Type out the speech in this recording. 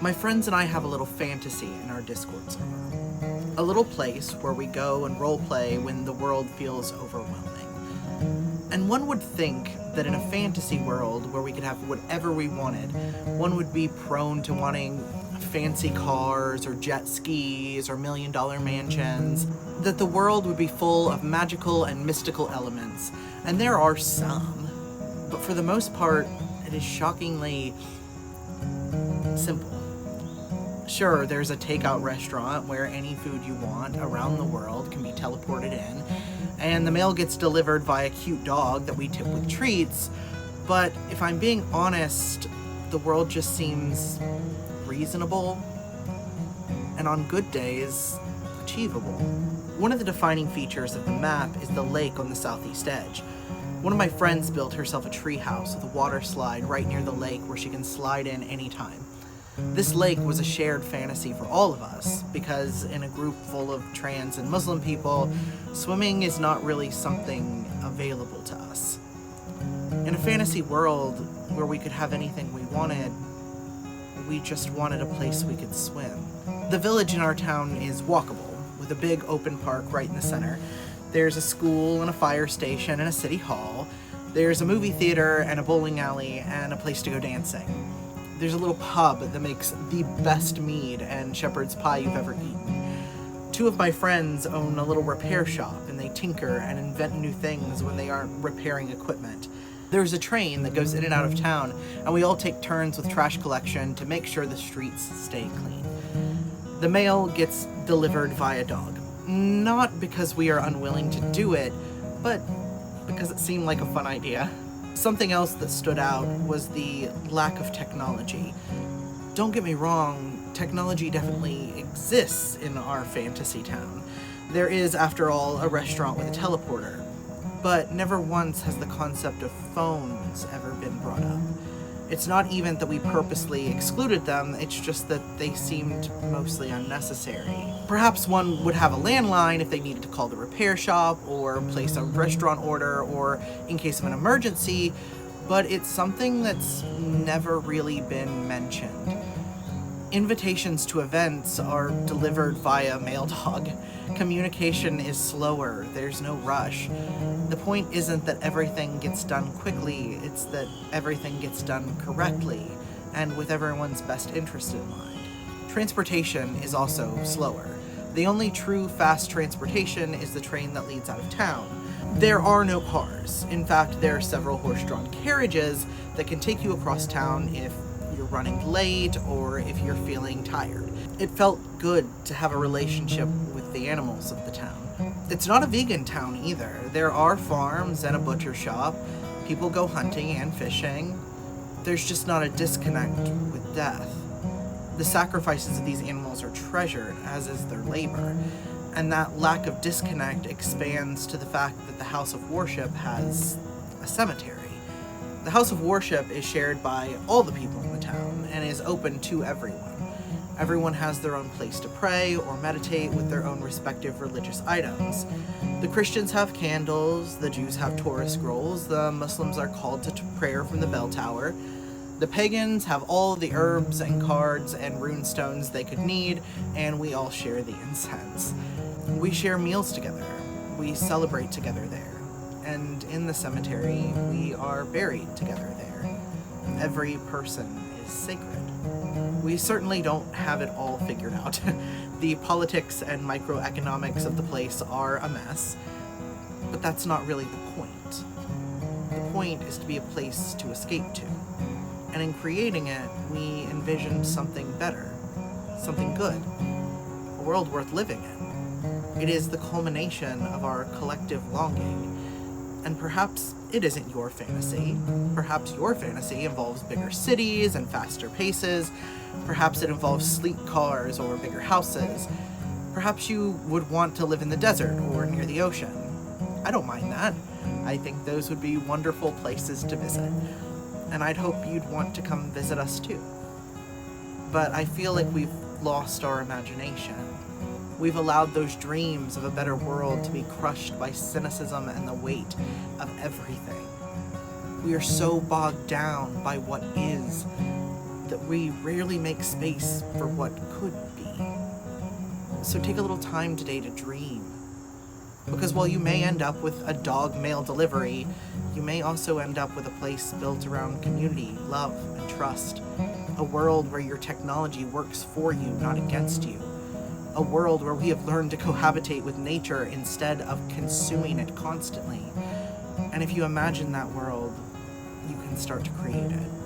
My friends and I have a little fantasy in our Discord server. A little place where we go and roleplay when the world feels overwhelming. And one would think that in a fantasy world where we could have whatever we wanted, one would be prone to wanting fancy cars or jet skis or million-dollar mansions, that the world would be full of magical and mystical elements, and there are some, but for the most part, it is shockingly simple. Sure, there's a takeout restaurant where any food you want around the world can be teleported in, and the mail gets delivered via a cute dog that we tip with treats, but if I'm being honest, the world just seems reasonable, and on good days, achievable. One of the defining features of the map is the lake on the southeast edge. One of my friends built herself a treehouse with a water slide right near the lake where she can slide in anytime. This lake was a shared fantasy for all of us, because in a group full of trans and Muslim people, swimming is not really something available to us. In a fantasy world where we could have anything we wanted, we just wanted a place we could swim. The village in our town is walkable, with a big open park right in the center. There's a school and a fire station and a city hall. There's a movie theater and a bowling alley and a place to go dancing. There's a little pub that makes the best mead and shepherd's pie you've ever eaten. Two of my friends own a little repair shop, and they tinker and invent new things when they aren't repairing equipment. There's a train that goes in and out of town, and we all take turns with trash collection to make sure the streets stay clean. The mail gets delivered via dog. Not because we are unwilling to do it, but because it seemed like a fun idea. Something else that stood out was the lack of technology. Don't get me wrong, technology definitely exists in our fantasy town. There is, after all, a restaurant with a teleporter. But never once has the concept of phones ever been brought up. It's not even that we purposely excluded them, it's just that they seemed mostly unnecessary. Perhaps one would have a landline if they needed to call the repair shop, or place a restaurant order, or in case of an emergency, but it's something that's never really been mentioned. Invitations to events are delivered via mail dog. Communication is slower, there's no rush. The point isn't that everything gets done quickly, it's that everything gets done correctly, and with everyone's best interest in mind. Transportation is also slower. The only true fast transportation is the train that leads out of town. There are no cars. In fact, there are several horse-drawn carriages that can take you across town if you're running late or if you're feeling tired. It felt good to have a relationship with the animals of the town. It's not a vegan town either. There are farms and a butcher shop. People go hunting and fishing. There's just not a disconnect with death. The sacrifices of these animals are treasured, as is their labor. And that lack of disconnect expands to the fact that the house of worship has a cemetery. The house of worship is shared by all the people in the town and is open to everyone. Everyone has their own place to pray or meditate with their own respective religious items. The Christians have candles, the Jews have Torah scrolls, the Muslims are called to prayer from the bell tower. The pagans have all the herbs and cards and rune stones they could need, and we all share the incense. We share meals together. We celebrate together there. And in the cemetery, we are buried together there. Every person is sacred. We certainly don't have it all figured out. The politics and microeconomics of the place are a mess, but that's not really the point. The point is to be a place to escape to. And in creating it, we envisioned something better, something good, a world worth living in. It is the culmination of our collective longing. And perhaps it isn't your fantasy. Perhaps your fantasy involves bigger cities and faster paces. Perhaps it involves sleek cars or bigger houses. Perhaps you would want to live in the desert or near the ocean. I don't mind that. I think those would be wonderful places to visit. And I'd hope you'd want to come visit us too. But I feel like we've lost our imagination. We've allowed those dreams of a better world to be crushed by cynicism and the weight of everything. We are so bogged down by what is that we rarely make space for what could be. So take a little time today to dream. Because while you may end up with a dog mail delivery, you may also end up with a place built around community, love, and trust. A world where your technology works for you, not against you. A world where we have learned to cohabitate with nature instead of consuming it constantly. And if you imagine that world, you can start to create it.